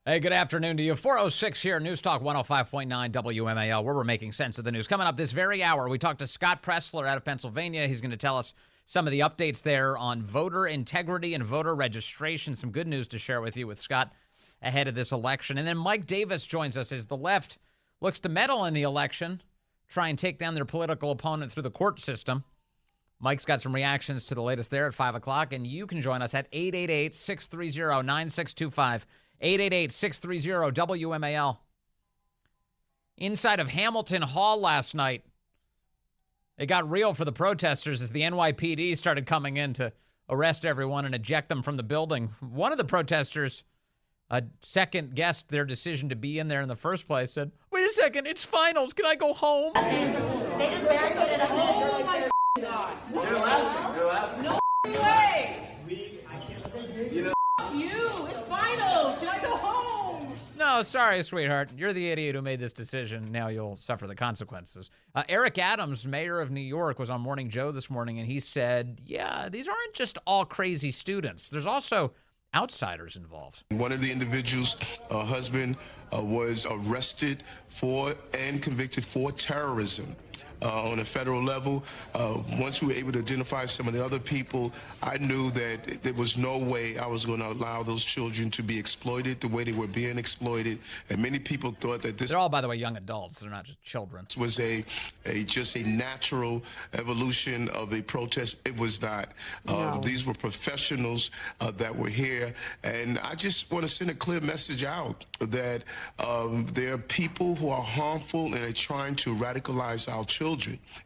Hey, good afternoon to you. 406 here, News Talk 105.9 WMAL, where we're making sense of the news. Coming up this very hour, we talked to Scott Presler out of Pennsylvania. He's going to tell us some of the updates there on voter integrity and voter registration. Some good news to share with you with Scott ahead of this election. And then Mike Davis joins us as the left looks to meddle in the election, try and take down their political opponent through the court system. Mike's got some reactions to the latest there at 5 o'clock, and you can join us at 888-630-9625. 888-630-WMAL. Inside of Hamilton Hall last night, it got real for the protesters as the NYPD started coming in to arrest everyone and eject them from the building. One of the protesters, second guessed their decision to be in there in the first place, said, "Wait a second, it's finals. Can I go home?" They just barricaded us in. Oh my God. You're laughing. No way. You know, You. It's finals. Can I go home? No, sorry, sweetheart. You're the idiot who made this decision. Now you'll suffer the consequences. Eric Adams, mayor of New York, was on Morning Joe this morning, and he said, yeah, these aren't just all crazy students. There's also outsiders involved. One of the individuals' husband was arrested for and convicted for terrorism. On a federal level, once we were able to identify some of the other people, I knew that there was no way I was going to allow those children to be exploited the way they were being exploited. And many people thought that this They're all, by the way, young adults. They're not just children. was just a natural evolution of a protest. It was not. No. These were professionals that were here. And I just want to send a clear message out that there are people who are harmful and are trying to radicalize our children.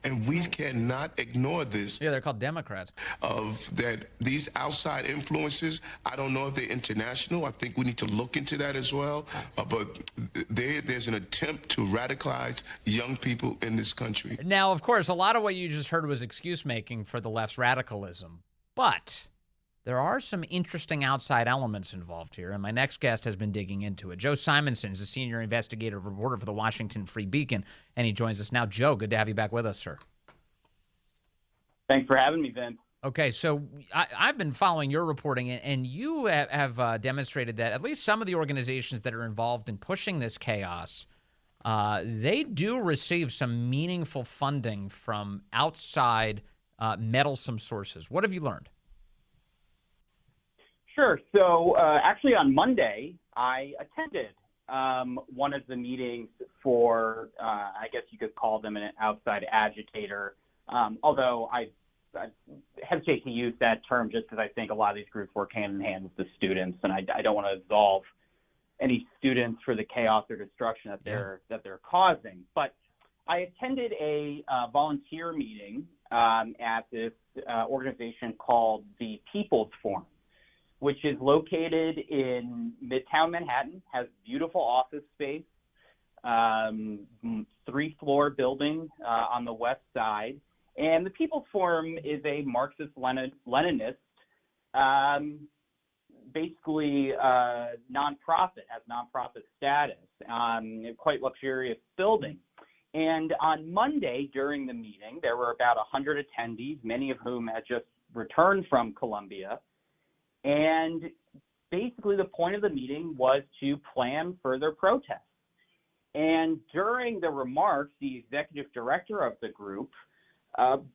And we cannot ignore this. Yeah, they're called Democrats. Of that these outside influences, I don't know if they're international. I think we need to look into that as well. But there's an attempt to radicalize young people in this country. Now, of course, a lot of what you just heard was excuse-making for the left's radicalism. But there are some interesting outside elements involved here, and my next guest has been digging into it. Joe Simonson is a senior investigative reporter for the Washington Free Beacon, and he joins us now. Joe, good to have you back with us, sir. Thanks for having me, Vince. Okay, so I've been following your reporting, and you have demonstrated that at least some of the organizations that are involved in pushing this chaos, they do receive some meaningful funding from outside meddlesome sources. What have you learned? Sure. So actually on Monday, I attended one of the meetings for, I guess you could call them an outside agitator, although I hesitate to use that term just because I think a lot of these groups work hand in hand with the students, and I don't want to absolve any students for the chaos or destruction that they're causing. But I attended a volunteer meeting at this organization called the People's Forum, which is located in Midtown Manhattan, has beautiful office space, 3-floor building on the west side. And the People's Forum is a Marxist-Leninist, basically nonprofit, has nonprofit status, quite luxurious building. And on Monday during the meeting, there were about 100 attendees, many of whom had just returned from Colombia. And basically the point of the meeting was to plan further protests. And during the remarks, the executive director of the group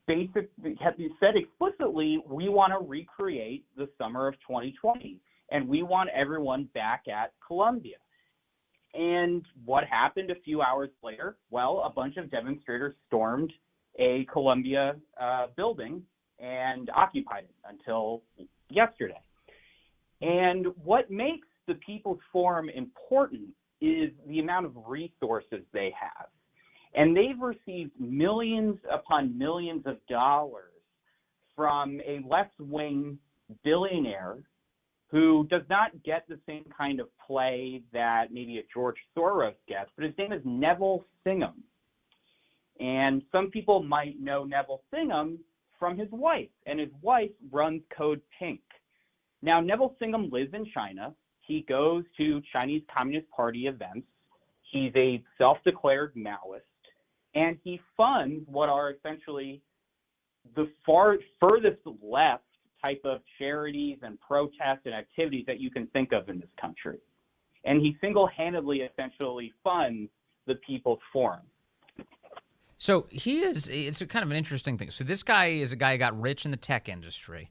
basically said explicitly, we want to recreate the summer of 2020, and we want everyone back at Columbia. And what happened a few hours later? Well, a bunch of demonstrators stormed a Columbia building and occupied it until yesterday. And what makes the People's Forum important is the amount of resources they have. And they've received millions upon millions of dollars from a left-wing billionaire who does not get the same kind of play that maybe a George Soros gets, but his name is Neville Singham. And some people might know Neville Singham from his wife, and his wife runs Code Pink. Now, Neville Singham lives in China. He goes to Chinese Communist Party events. He's a self-declared Maoist, and he funds what are essentially the furthest left type of charities and protests and activities that you can think of in this country. and he single-handedly essentially funds the People's Forum. So it's a kind of an interesting thing. So this guy is a guy who got rich in the tech industry.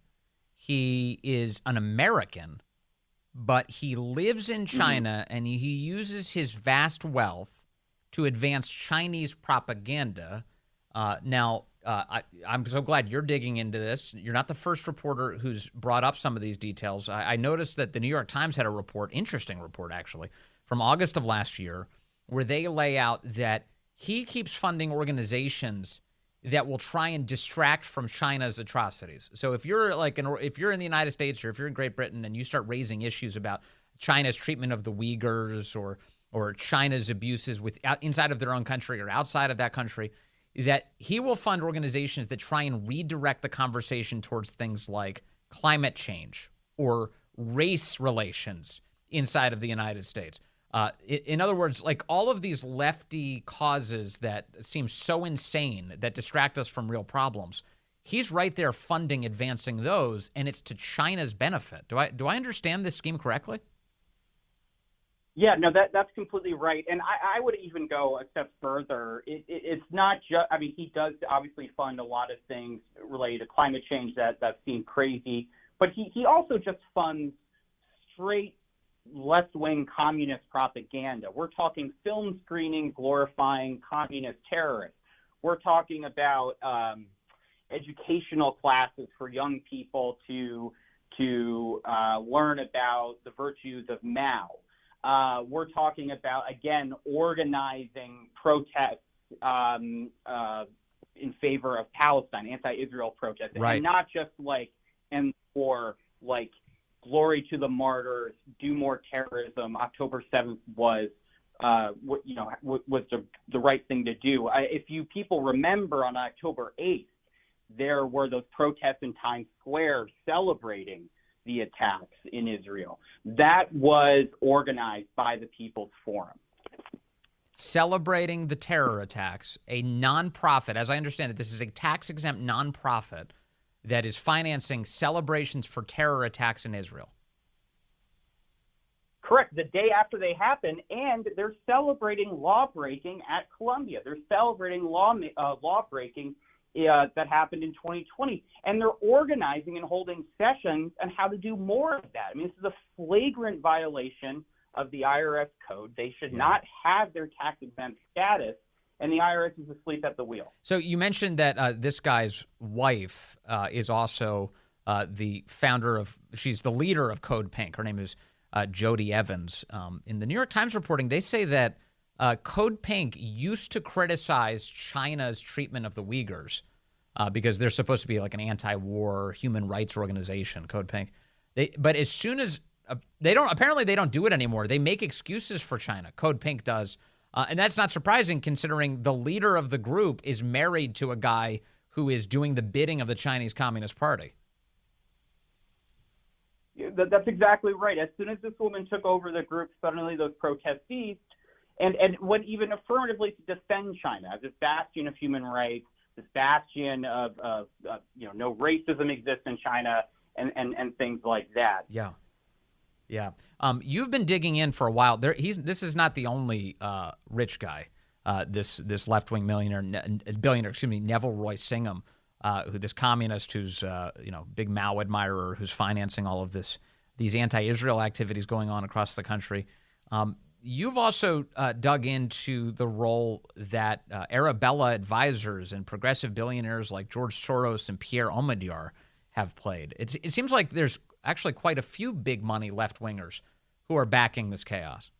He is an American, but he lives in China, and he uses his vast wealth to advance Chinese propaganda. I'm so glad you're digging into this. You're not the first reporter who's brought up some of these details. I noticed that the New York Times had a report, interesting report actually, from August of last year, where they lay out that he keeps funding organizations that will try and distract from China's atrocities. So if you're if you're in the United States or if you're in Great Britain and you start raising issues about China's treatment of the Uyghurs or China's abuses inside of their own country or outside of that country, that he will fund organizations that try and redirect the conversation towards things like climate change or race relations inside of the United States. In other words, like all of these lefty causes that seem so insane that distract us from real problems, he's right there funding, advancing those, and it's to China's benefit. Do I understand this scheme correctly? Yeah, no, that's completely right. And I would even go a step further. It's not just, I mean, he does obviously fund a lot of things related to climate change that seem crazy, but he also just funds straight left-wing communist propaganda. We're talking film screenings glorifying communist terrorists. We're talking about educational classes for young people to learn about the virtues of Mao. We're talking about, again, organizing protests in favor of Palestine, anti-Israel protests, right. And not just end the war, glory to the martyrs, do more terrorism. October 7th was the right thing to do. If you people remember, on October 8th, there were those protests in Times Square celebrating the attacks in Israel. That was organized by the People's Forum. Celebrating the terror attacks, a nonprofit, as I understand it, this is a tax-exempt nonprofit that is financing celebrations for terror attacks in Israel. Correct. The day after they happen, and they're celebrating law-breaking at Columbia. They're celebrating law-breaking that happened in 2020, and they're organizing and holding sessions on how to do more of that. I mean, this is a flagrant violation of the IRS code. They should not have their tax-exempt status, and the IRS is asleep at the wheel. So you mentioned that this guy's wife is also the founder of, she's the leader of Code Pink. Her name is Jody Evans. In the New York Times reporting, they say that Code Pink used to criticize China's treatment of the Uyghurs because they're supposed to be like an anti-war human rights organization, Code Pink. But as soon as they don't do it anymore. They make excuses for China. Code Pink does. And that's not surprising considering the leader of the group is married to a guy who is doing the bidding of the Chinese Communist Party. That's exactly right. As soon as this woman took over the group, suddenly those protests ceased and went even affirmatively to defend China as this bastion of human rights, this bastion of no racism exists in China and things like that. Yeah. Yeah. You've been digging in for a while. This is not the only rich guy, this left-wing billionaire, Neville Roy Singham, this communist who's big Mao admirer who's financing all of these anti-Israel activities going on across the country. You've also dug into the role that Arabella advisors and progressive billionaires like George Soros and Pierre Omidyar have played. It seems like there's actually quite a few big money left-wingers who are backing this chaos.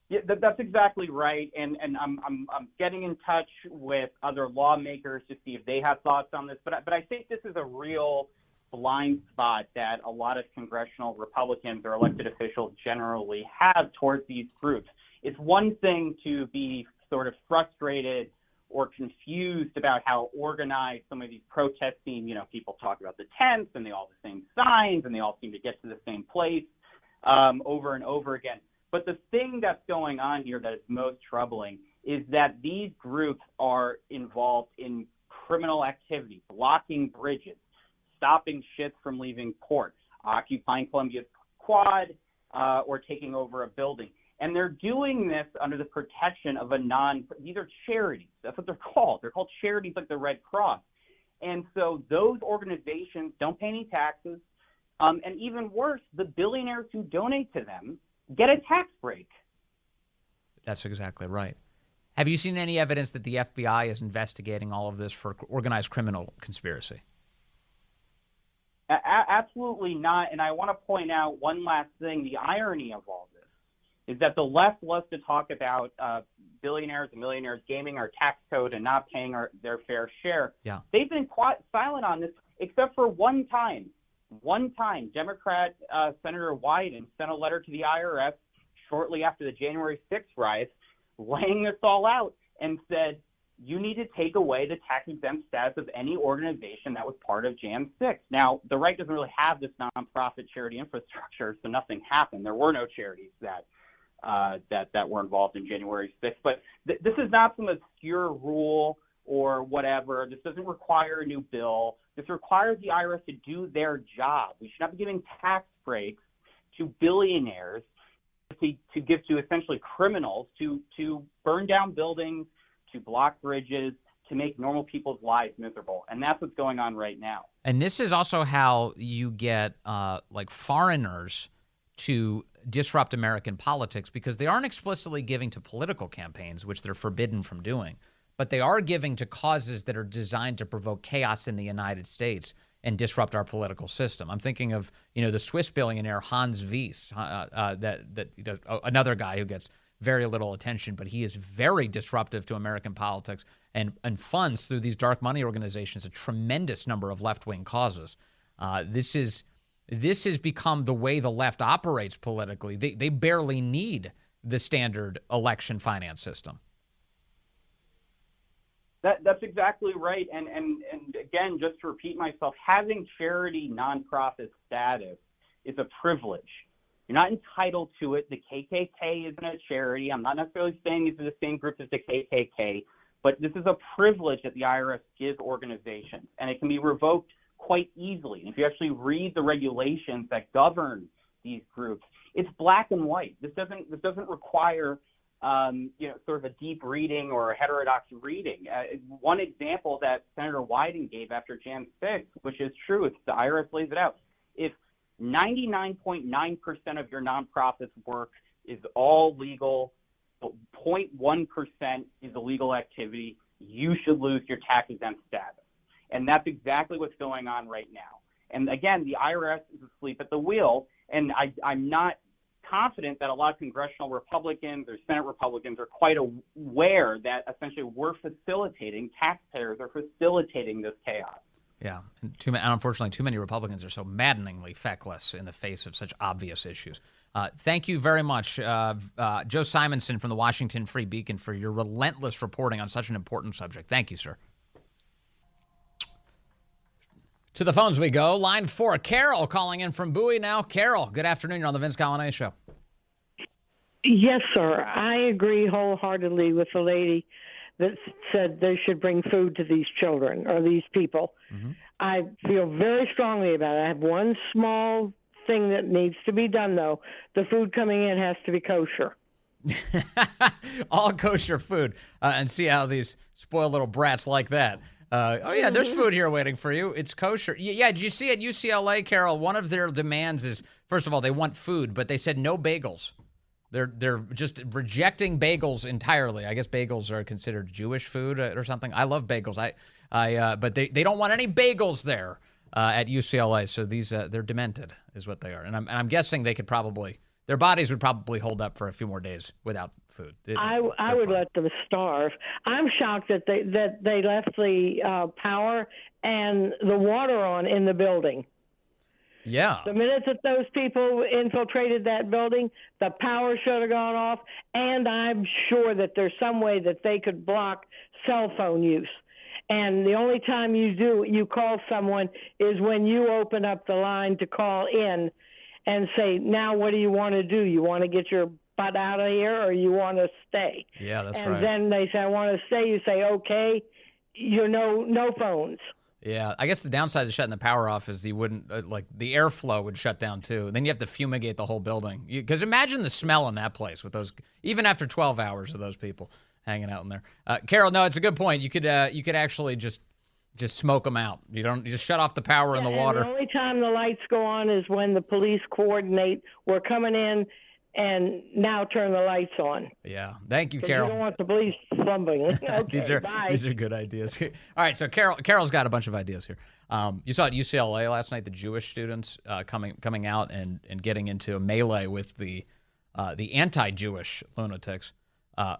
Yeah, that's exactly right. And I'm getting in touch with other lawmakers to see if they have thoughts on this. But I think this is a real blind spot that a lot of congressional Republicans or elected officials generally have towards these groups. It's one thing to be sort of frustrated or confused about how organized some of these protests seem. People talk about the tents and they all have the same signs and they all seem to get to the same place over and over again. But the thing that's going on here that is most troubling is that these groups are involved in criminal activity, blocking bridges, stopping ships from leaving port, occupying Columbia's quad, or taking over a building. And they're doing this under the protection of these are charities. That's what they're called. They're called charities like the Red Cross. And so those organizations don't pay any taxes. And even worse, the billionaires who donate to them get a tax break. That's exactly right. Have you seen any evidence that the FBI is investigating all of this for organized criminal conspiracy? Absolutely not. And I want to point out one last thing. The irony of all this is that the left loves to talk about billionaires and millionaires gaming our tax code and not paying their fair share. Yeah. They've been quite silent on this, except for one time. One time, Democrat Senator Wyden sent a letter to the IRS shortly after the January 6th riots, laying this all out and said, you need to take away the tax-exempt status of any organization that was part of Jan 6. Now, the right doesn't really have this nonprofit charity infrastructure, so nothing happened. There were no charities that were involved in January 6th. But this is not some obscure rule or whatever. This doesn't require a new bill. This requires the IRS to do their job. We should not be giving tax breaks to billionaires to give to essentially criminals to burn down buildings, to block bridges, to make normal people's lives miserable. And that's what's going on right now. And this is also how you get like foreigners to disrupt American politics, because they aren't explicitly giving to political campaigns, which they're forbidden from doing, but they are giving to causes that are designed to provoke chaos in the United States and disrupt our political system. I'm thinking of, the Swiss billionaire Hans Wies, another guy who gets very little attention, but he is very disruptive to American politics and funds through these dark money organizations a tremendous number of left-wing causes. This has become the way the left operates politically. They barely need the standard election finance system. That's exactly right. And again, just to repeat myself, having charity nonprofit status is a privilege. You're not entitled to it. The KKK isn't a charity. I'm not necessarily saying these are the same groups as the KKK, but this is a privilege that the IRS gives organizations, and it can be revoked quite easily. And if you actually read the regulations that govern these groups, it's black and white. This doesn't require sort of a deep reading or a heterodox reading. One example that Senator Wyden gave after Jan 6, which is true, it's the IRS lays it out. If 99.9% of your nonprofit's work is all legal, but 0.1% is illegal activity, you should lose your tax-exempt status. And that's exactly what's going on right now. And again, the IRS is asleep at the wheel, and I'm not confident that a lot of congressional Republicans or Senate Republicans are quite aware that essentially we're facilitating, taxpayers are facilitating this chaos. Yeah, and unfortunately, too many Republicans are so maddeningly feckless in the face of such obvious issues. Thank you very much, Joe Simonson from the Washington Free Beacon, for your relentless reporting on such an important subject. Thank you, sir. To the phones we go. Line 4, Carol calling in from Bowie now. Carol, good afternoon. You're on the Vince Coglianese Show. Yes, sir. I agree wholeheartedly with the lady that said they should bring food to these children or these people. Mm-hmm. I feel very strongly about it. I have one small thing that needs to be done, though. The food coming in has to be kosher. All kosher food. And see how these spoiled little brats like that. There's food here waiting for you. It's kosher. Yeah, did you see at UCLA, Carol, one of their demands is, first of all, they want food, but they said no bagels. They're just rejecting bagels entirely. I guess bagels are considered Jewish food or something. I love bagels. But they don't want any bagels there at UCLA. So they're demented is what they are. And I'm guessing they could their bodies would probably hold up for a few more days without food. I would let them starve. I'm shocked that they left the power and the water on in the building. Yeah. The minute that those people infiltrated that building, the power should have gone off, and I'm sure that there's some way that they could block cell phone use. And the only time you call someone is when you open up the line to call in and say, now what do you want to do? You want to get your butt out of here or you want to stay? Yeah, that's and right. And then they say, I want to stay. You say, okay, no phones. Yeah, I guess the downside of shutting the power off is you wouldn't, like, the airflow would shut down too. And then you have to fumigate the whole building. Because imagine the smell in that place with those, even after 12 hours of those people hanging out in there. Carol, no, it's a good point. You could actually just smoke them out. You just shut off the power and the water. And the only time the lights go on is when the police coordinate. We're coming in, and now turn the lights on. Yeah. Thank you, Carol. You don't want the police slumbering. Okay, these are good ideas. All right, so Carol's got a bunch of ideas here. You saw at UCLA last night the Jewish students coming out and getting into a melee with the anti-Jewish lunatics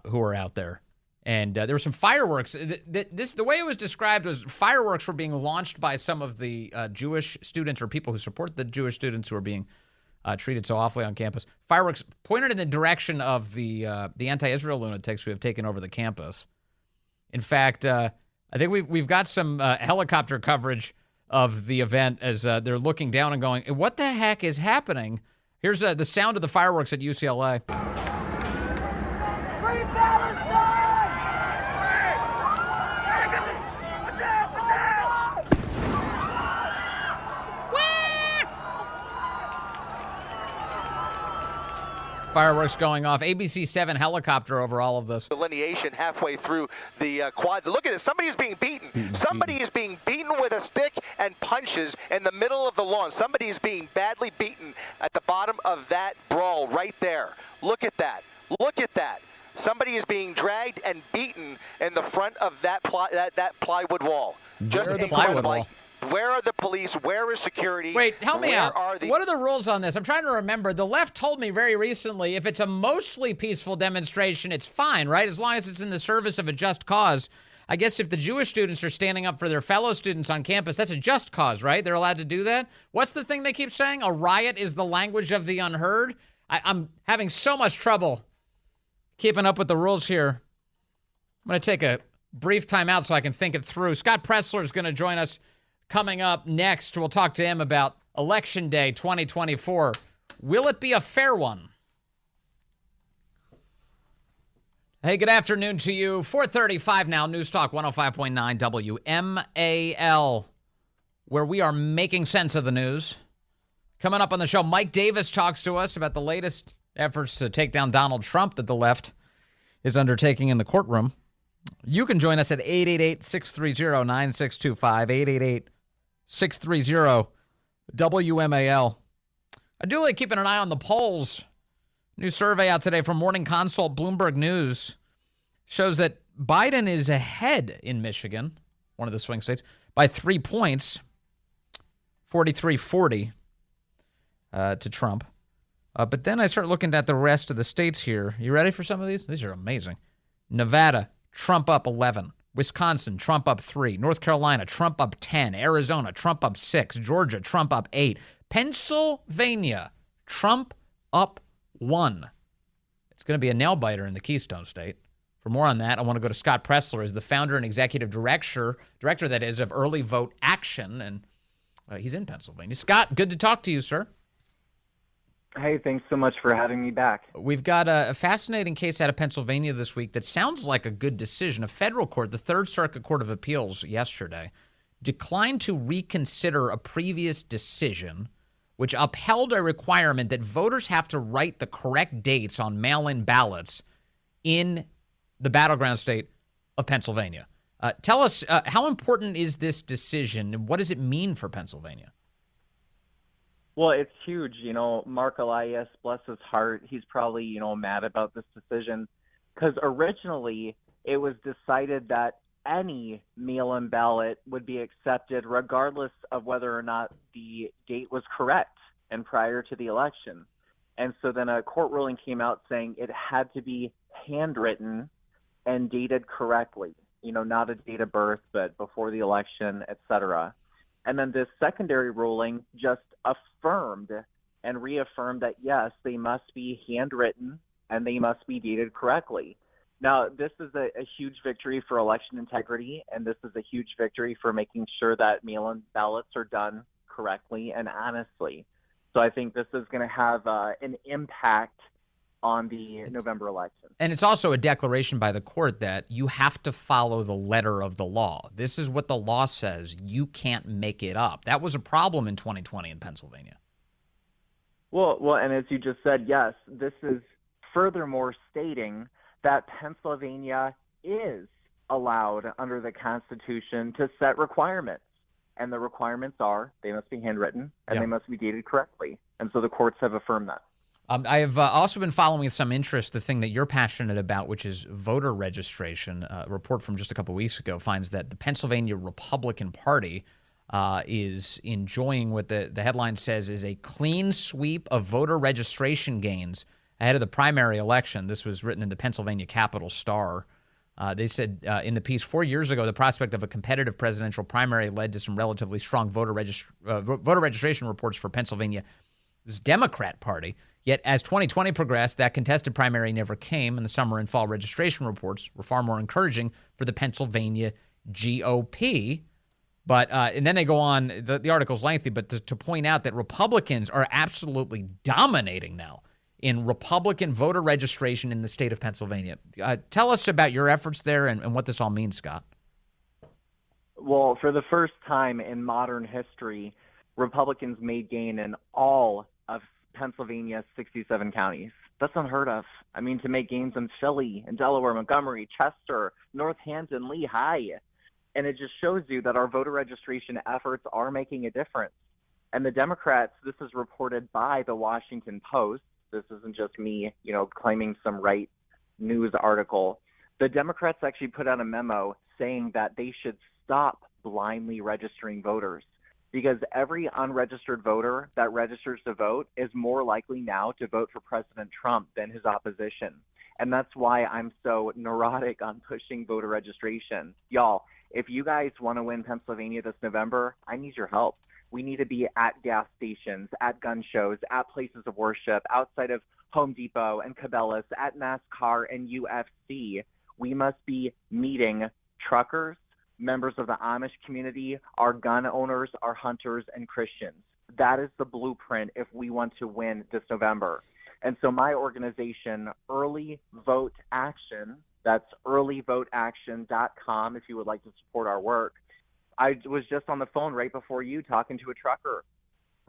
who were out there. And there were some fireworks. The way it was described was fireworks were being launched by some of the Jewish students or people who support the Jewish students who are being treated so awfully on campus. Fireworks pointed in the direction of the anti-Israel lunatics who have taken over the campus. In fact, I think we've got some helicopter coverage of the event as they're looking down and going, "What the heck is happening?" Here's the sound of the fireworks at UCLA. Free Palestine! Fireworks going off. ABC 7 helicopter over all of this. Delineation halfway through the quad. Look at this. Somebody is being beaten. Somebody is being beaten with a stick and punches in the middle of the lawn. Somebody is being badly beaten at the bottom of that brawl right there. Look at that. Look at that. Somebody is being dragged and beaten in the front of that plywood wall. Just the plywood wall. Where are the police? Where is security? Wait, help me out. What are the rules on this? I'm trying to remember. The left told me very recently if it's a mostly peaceful demonstration, it's fine, right? As long as it's in the service of a just cause. I guess if the Jewish students are standing up for their fellow students on campus, that's a just cause, right? They're allowed to do that? What's the thing they keep saying? A riot is the language of the unheard? I'm having so much trouble keeping up with the rules here. I'm going to take a brief time out so I can think it through. Scott Presler is going to join us coming up next. We'll talk to him about Election Day 2024. Will it be a fair one? Hey, good afternoon to you. 4:35 now, News Talk 105.9 WMAL, where we are making sense of the news. Coming up on the show, Mike Davis talks to us about the latest efforts to take down Donald Trump that the left is undertaking in the courtroom. You can join us at 888-630-9625, 888-630-WMAL. I do like keeping an eye on the polls. New survey out today from Morning Consult, Bloomberg News, shows that Biden is ahead in Michigan, one of the swing states, by 3 points, 43-40 to Trump. But then I start looking at the rest of the states here. You ready for some of these? These are amazing. Nevada, Trump up 11. Wisconsin, Trump up 3. North Carolina, Trump up 10. Arizona, Trump up 6. Georgia, Trump up 8. Pennsylvania, Trump up 1. It's going to be a nail-biter in the Keystone State. For more on that, I want to go to Scott Presler, as the founder and executive director that is, of Early Vote Action, and he's in Pennsylvania. Scott, good to talk to you, sir. Hey, thanks so much for having me back. We've got a fascinating case out of Pennsylvania this week that sounds like a good decision. A federal court, the Third Circuit Court of Appeals yesterday, declined to reconsider a previous decision which upheld a requirement that voters have to write the correct dates on mail-in ballots in the battleground state of Pennsylvania. Tell us, how important is this decision, and what does it mean for Pennsylvania? Well, it's huge. You know, Mark Elias, bless his heart, he's probably, mad about this decision because originally it was decided that any mail-in ballot would be accepted regardless of whether or not the date was correct and prior to the election. And so then a court ruling came out saying it had to be handwritten and dated correctly, not a date of birth, but before the election, et cetera. And then this secondary ruling just affirmed and reaffirmed that, yes, they must be handwritten and they must be dated correctly. Now, this is a huge victory for election integrity, and this is a huge victory for making sure that mail-in ballots are done correctly and honestly. So I think this is going to have an impact on the November election. And it's also a declaration by the court that you have to follow the letter of the law. This is what the law says. You can't make it up. That was a problem in 2020 in Pennsylvania. Well, and as you just said, yes, this is furthermore stating that Pennsylvania is allowed under the Constitution to set requirements. And the requirements are they must be handwritten and they must be dated correctly. And so the courts have affirmed that. I have also been following with some interest the thing that you're passionate about, which is voter registration. A report from just a couple weeks ago finds that the Pennsylvania Republican Party is enjoying what the headline says is a clean sweep of voter registration gains ahead of the primary election. This was written in the Pennsylvania Capital Star. They said in the piece, 4 years ago, the prospect of a competitive presidential primary led to some relatively strong voter registration reports for Pennsylvania's Democrat Party. Yet as 2020 progressed, that contested primary never came, and the summer and fall registration reports were far more encouraging for the Pennsylvania GOP. But and then they go on, the article's lengthy, but to point out that Republicans are absolutely dominating now in Republican voter registration in the state of Pennsylvania. Tell us about your efforts there and what this all means, Scott. Well, for the first time in modern history, Republicans made gain in all of Pennsylvania's 67 counties. That's unheard of. I mean, to make gains in Philly, in Delaware, Montgomery, Chester, Northampton, Lehigh. And it just shows you that our voter registration efforts are making a difference. And the Democrats, this is reported by the Washington Post. This isn't just me, claiming some right news article. The Democrats actually put out a memo saying that they should stop blindly registering voters because every unregistered voter that registers to vote is more likely now to vote for President Trump than his opposition. And that's why I'm so neurotic on pushing voter registration. Y'all, if you guys want to win Pennsylvania this November, I need your help. We need to be at gas stations, at gun shows, at places of worship, outside of Home Depot and Cabela's, at NASCAR and UFC. We must be meeting truckers, members of the Amish community, our gun owners, our hunters, and Christians. That is the blueprint if we want to win this November. And so my organization, Early Vote Action, that's earlyvoteaction.com if you would like to support our work. I was just on the phone right before you talking to a trucker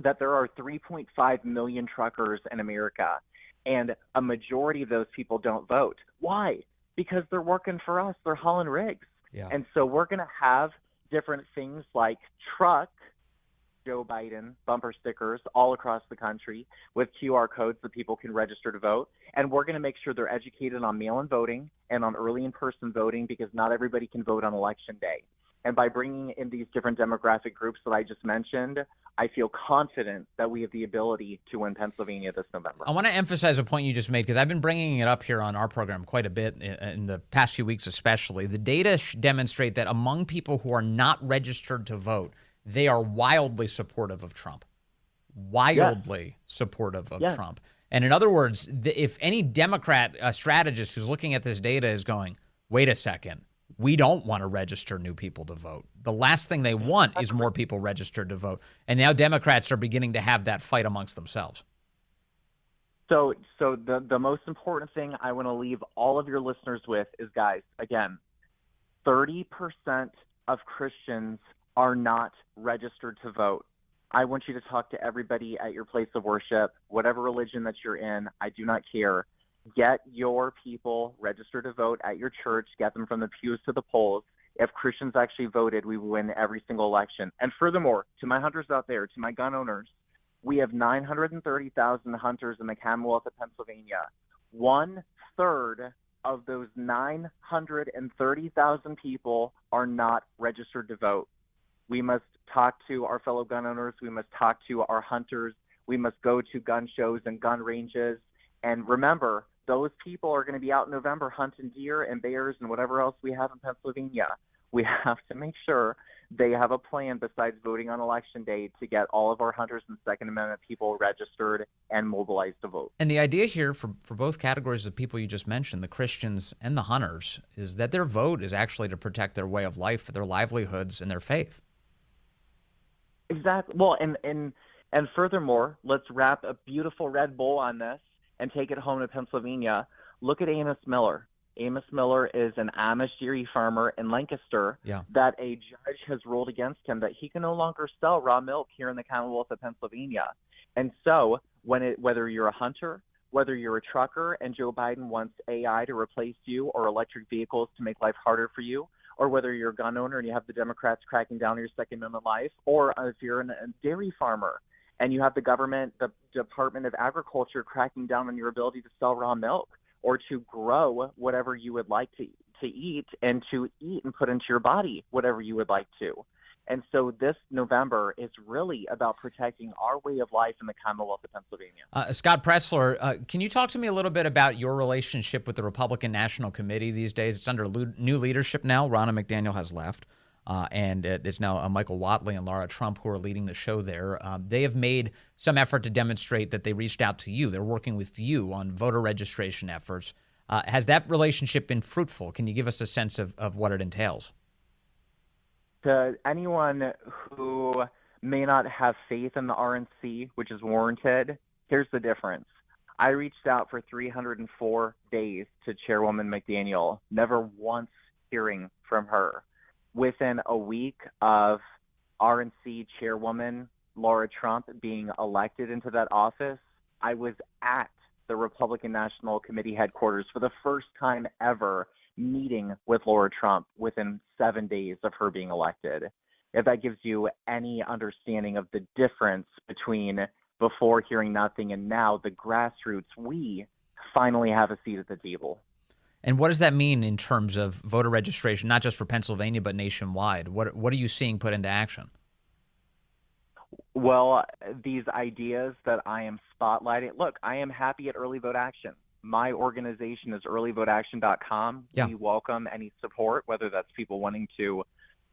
that there are 3.5 million truckers in America, and a majority of those people don't vote. Why? Because they're working for us. They're hauling rigs. Yeah. And so we're going to have different things like truck Joe Biden bumper stickers all across the country with QR codes that people can register to vote. And we're going to make sure they're educated on mail-in voting and on early in-person voting because not everybody can vote on Election Day. And by bringing in these different demographic groups that I just mentioned, I feel confident that we have the ability to win Pennsylvania this November. I want to emphasize a point you just made because I've been bringing it up here on our program quite a bit in the past few weeks especially. The data demonstrate that among people who are not registered to vote, they are wildly supportive of Trump. Wildly supportive of Trump. And in other words, if any Democrat strategist who's looking at this data is going, wait a second, we don't want to register new people to vote. The last thing they want is more people registered to vote. And now Democrats are beginning to have that fight amongst themselves. So the most important thing I want to leave all of your listeners with is, guys, again, 30% of Christians are not registered to vote. I want you to talk to everybody at your place of worship, whatever religion that you're in. I do not care. Get your people registered to vote at your church. Get them from the pews to the polls. If Christians actually voted, we would win every single election. And furthermore, to my hunters out there, to my gun owners, we have 930,000 hunters in the Commonwealth of Pennsylvania. 1/3 of those 930,000 people are not registered to vote. We must talk to our fellow gun owners. We must talk to our hunters. We must go to gun shows and gun ranges. And remember, those people are going to be out in November hunting deer and bears and whatever else we have in Pennsylvania. We have to make sure they have a plan besides voting on Election Day to get all of our hunters and Second Amendment people registered and mobilized to vote. And the idea here for both categories of people you just mentioned, the Christians and the hunters, is that their vote is actually to protect their way of life, their livelihoods, and their faith. Exactly. Well, and furthermore, let's wrap a beautiful red bow on this and take it home to Pennsylvania, look at Amos Miller. Amos Miller is an Amish dairy farmer in Lancaster that a judge has ruled against him that he can no longer sell raw milk here in the Commonwealth of Pennsylvania. And so whether you're a hunter, whether you're a trucker and Joe Biden wants AI to replace you or electric vehicles to make life harder for you, or whether you're a gun owner and you have the Democrats cracking down on your Second Amendment life, or if you're a dairy farmer and you have the government, the Department of Agriculture cracking down on your ability to sell raw milk or to grow whatever you would like to eat and to eat and put into your body whatever you would like to. And so this November is really about protecting our way of life in the Commonwealth of Pennsylvania. Scott Presler, can you talk to me a little bit about your relationship with the Republican National Committee these days? It's under new leadership now. Ronna McDaniel has left, and it's now Michael Whatley and Laura Trump who are leading the show there. They have made some effort to demonstrate that they reached out to you. They're working with you on voter registration efforts. Has that relationship been fruitful? Can you give us a sense of what it entails? To anyone who may not have faith in the RNC, which is warranted, here's the difference. I reached out for 304 days to Chairwoman McDaniel, never once hearing from her. Within a week of RNC Chairwoman Laura Trump being elected into that office, I was at the Republican National Committee headquarters for the first time ever, meeting with Laura Trump within 7 days of her being elected. If that gives you any understanding of the difference between before hearing nothing and now, the grassroots, we finally have a seat at the table. And what does that mean in terms of voter registration, not just for Pennsylvania, but nationwide? What are you seeing put into action? Well, these ideas that I am spotlighting, look, I am happy at Early Vote Action. My organization is earlyvoteaction.com. Yeah. We welcome any support, whether that's people wanting to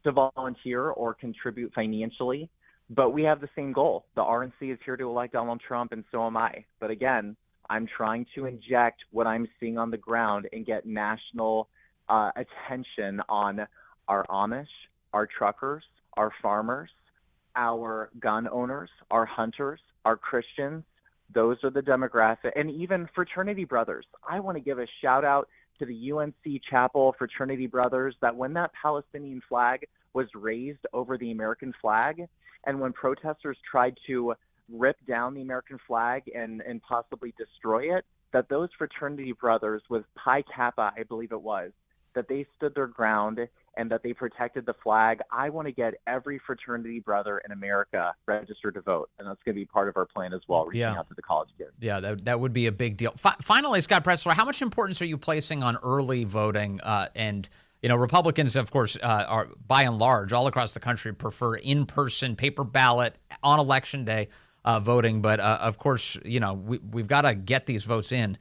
volunteer or contribute financially. But we have the same goal. The RNC is here to elect Donald Trump, and so am I. But again, I'm trying to inject what I'm seeing on the ground and get national attention on our Amish, our truckers, our farmers, our gun owners, our hunters, our Christians. Those are the demographic, and even fraternity brothers. I want to give a shout out to the UNC Chapel fraternity brothers that when that Palestinian flag was raised over the American flag, and when protesters tried to rip down the American flag and possibly destroy it, that those fraternity brothers with Pi Kappa, I believe it was, that they stood their ground and that they protected the flag. I want to get every fraternity brother in America registered to vote, and that's going to be part of our plan as well, reaching out to the college kids. Yeah, that would be a big deal. Finally, Scott Presler, how much importance are you placing on early voting? And Republicans, of course, are by and large all across the country prefer in-person paper ballot on Election Day voting. But of course, we've got to get these votes in.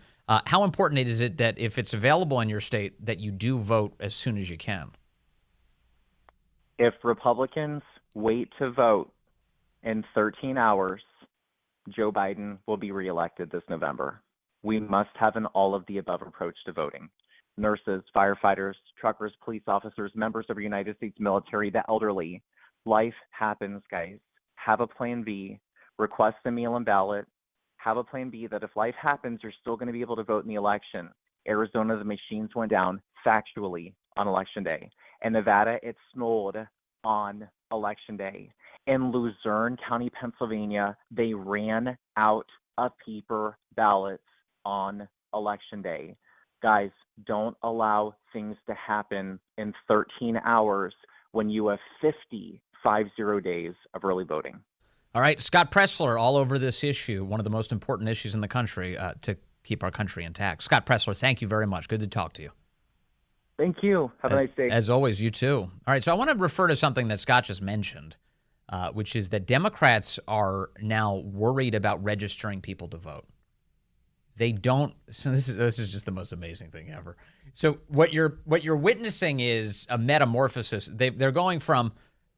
How important is it that if it's available in your state that you do vote as soon as you can? If Republicans wait to vote in 13 hours, Joe Biden will be reelected this November. We must have an all-of-the-above approach to voting. Nurses, firefighters, truckers, police officers, members of the United States military, the elderly. Life happens, guys. Have a plan B. Request a mail-in ballot. Have a plan B that if life happens, you're still going to be able to vote in the election. Arizona, the machines went down factually on Election Day. In Nevada, it snowed on Election Day. In Luzerne County, Pennsylvania, they ran out of paper ballots on Election Day. Guys, don't allow things to happen in 13 hours when you have 50 days of early voting. All right, Scott Presler, all over this issue, one of the most important issues in the country to keep our country intact. Scott Presler, thank you very much. Good to talk to you. Thank you. Have a nice day. As always, you too. All right, so I want to refer to something that Scott just mentioned, which is that Democrats are now worried about registering people to vote. They don't. So this is just the most amazing thing ever. So what you're witnessing is a metamorphosis. They're going from,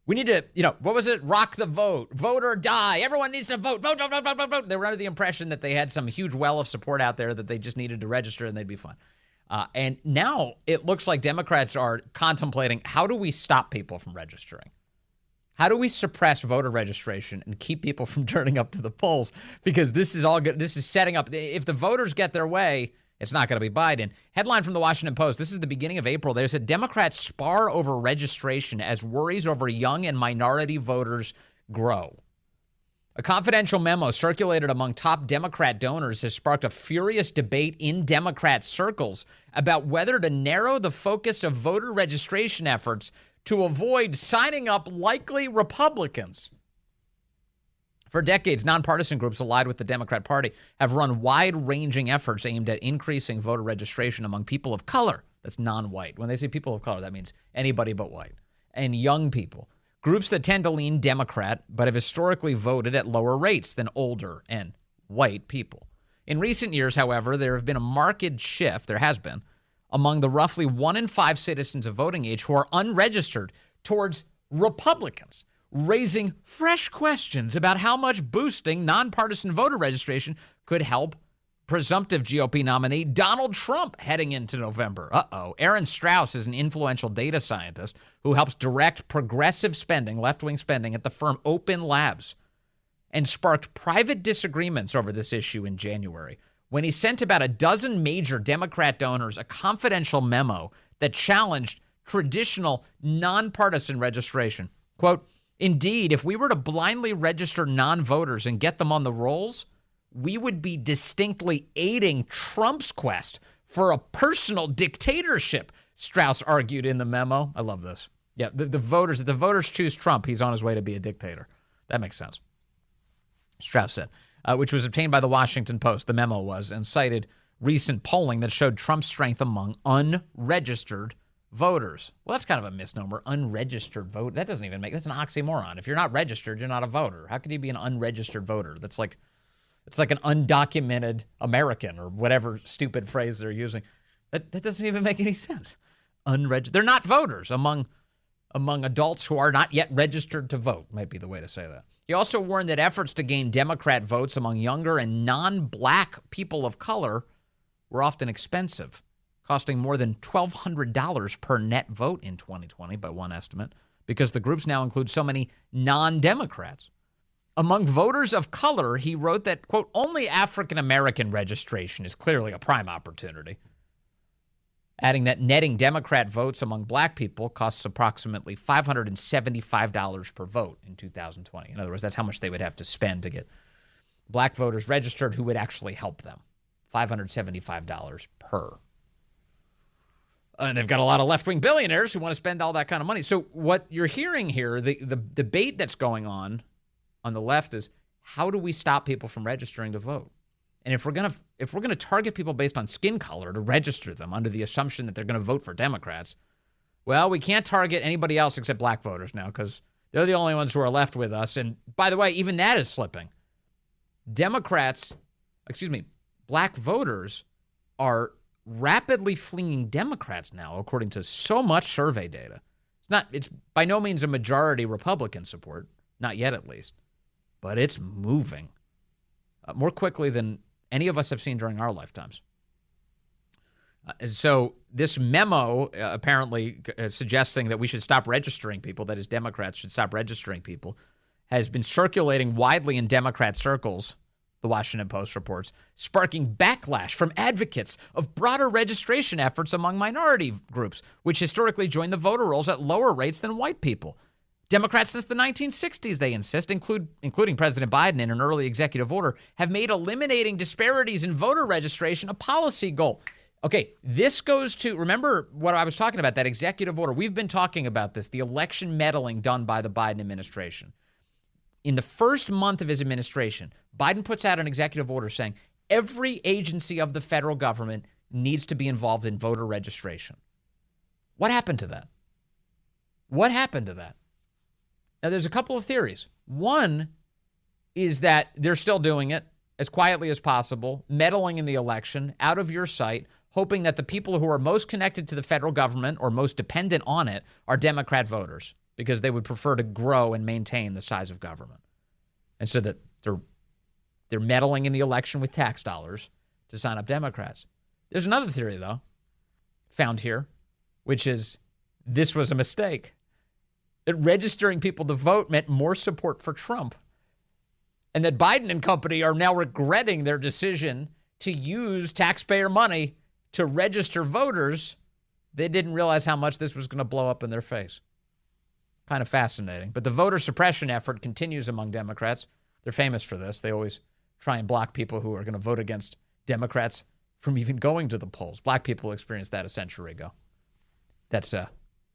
we need to, what was it? Rock the vote, vote or die. Everyone needs to vote, vote, vote, vote, vote, vote, vote. They were under the impression that they had some huge well of support out there that they just needed to register and they'd be fine. And now it looks like Democrats are contemplating, how do we stop people from registering? How do we suppress voter registration and keep people from turning up to the polls? Because this is all good. This is setting up. If the voters get their way, it's not going to be Biden. Headline from the Washington Post. This is the beginning of April. They said Democrats spar over registration as worries over young and minority voters grow. A confidential memo circulated among top Democrat donors has sparked a furious debate in Democrat circles about whether to narrow the focus of voter registration efforts to avoid signing up likely Republicans. For decades, nonpartisan groups allied with the Democrat Party have run wide-ranging efforts aimed at increasing voter registration among people of color. That's non-white. When they say people of color, that means anybody but white. And young people. Groups that tend to lean Democrat but have historically voted at lower rates than older and white people. In recent years, however, there has been a marked shift, among the roughly 1 in 5 citizens of voting age who are unregistered towards Republicans, raising fresh questions about how much boosting nonpartisan voter registration could help presumptive GOP nominee Donald Trump heading into November. Aaron Strauss is an influential data scientist who helps direct progressive spending, left-wing spending, at the firm Open Labs, and sparked private disagreements over this issue in January when he sent about a dozen major Democrat donors a confidential memo that challenged traditional nonpartisan registration. Quote, "Indeed, if we were to blindly register non-voters and get them on the rolls, we would be distinctly aiding Trump's quest for a personal dictatorship," Strauss argued in the memo. I love this. Yeah, the voters choose Trump, he's on his way to be a dictator. That makes sense. Strauss said, which was obtained by the Washington Post. The memo was, and cited recent polling that showed Trump's strength among unregistered voters. Well, that's kind of a misnomer. Unregistered vote. That's an oxymoron. If you're not registered, you're not a voter. How could you be an unregistered voter? It's like an undocumented American or whatever stupid phrase they're using. That doesn't even make any sense. They're not voters among adults who are not yet registered to vote, might be the way to say that. He also warned that efforts to gain Democrat votes among younger and non-black people of color were often expensive, costing more than $1,200 per net vote in 2020 by one estimate, because the groups now include so many non-Democrats. Among voters of color, he wrote that, quote, "only African-American registration is clearly a prime opportunity," adding that netting Democrat votes among black people costs approximately $575 per vote in 2020. In other words, that's how much they would have to spend to get black voters registered who would actually help them. $575 per. And they've got a lot of left-wing billionaires who want to spend all that kind of money. So what you're hearing here, the debate that's going on the left is, how do we stop people from registering to vote? And if we're gonna target people based on skin color to register them under the assumption that they're going to vote for Democrats, well, we can't target anybody else except black voters now because they're the only ones who are left with us. And by the way, even that is slipping. Black voters are rapidly fleeing Democrats now, according to so much survey data. It's by no means a majority Republican support, not yet at least, but it's moving more quickly than any of us have seen during our lifetimes. So this memo apparently suggesting that we should stop registering people, that is, Democrats should stop registering people, has been circulating widely in Democrat circles, the Washington Post reports, sparking backlash from advocates of broader registration efforts among minority groups, which historically join the voter rolls at lower rates than white people. Democrats since the 1960s, they insist, including President Biden in an early executive order, have made eliminating disparities in voter registration a policy goal. Okay, this goes to, remember what I was talking about, that executive order. We've been talking about this, the election meddling done by the Biden administration. In the first month of his administration, Biden puts out an executive order saying every agency of the federal government needs to be involved in voter registration. What happened to that? Now, there's a couple of theories. One is that they're still doing it as quietly as possible, meddling in the election, out of your sight, hoping that the people who are most connected to the federal government or most dependent on it are Democrat voters, because they would prefer to grow and maintain the size of government. And so that they're meddling in the election with tax dollars to sign up Democrats. There's another theory, though, found here, which is this was a mistake. that registering people to vote meant more support for Trump, and that Biden and company are now regretting their decision to use taxpayer money to register voters. They didn't realize how much this was going to blow up in their face. Kind of fascinating. But the voter suppression effort continues among Democrats. They're famous for this. They always try and block people who are going to vote against Democrats from even going to the polls. Black people experienced that a century ago. That's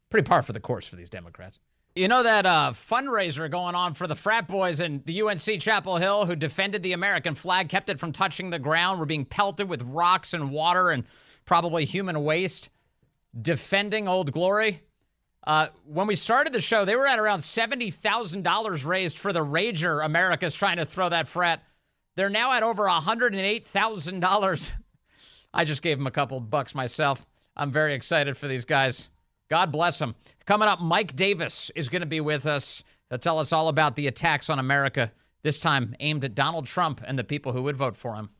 pretty par for the course for these Democrats. You know that fundraiser going on for the frat boys in the UNC Chapel Hill who defended the American flag, kept it from touching the ground, were being pelted with rocks and water and probably human waste, defending Old Glory? When we started the show, they were at around $70,000 raised for the Rager America's trying to throw that frat. They're now at over $108,000. I just gave them a couple bucks myself. I'm very excited for these guys. God bless them. Coming up, Mike Davis is going to be with us. He'll tell us all about the attacks on America, this time aimed at Donald Trump and the people who would vote for him.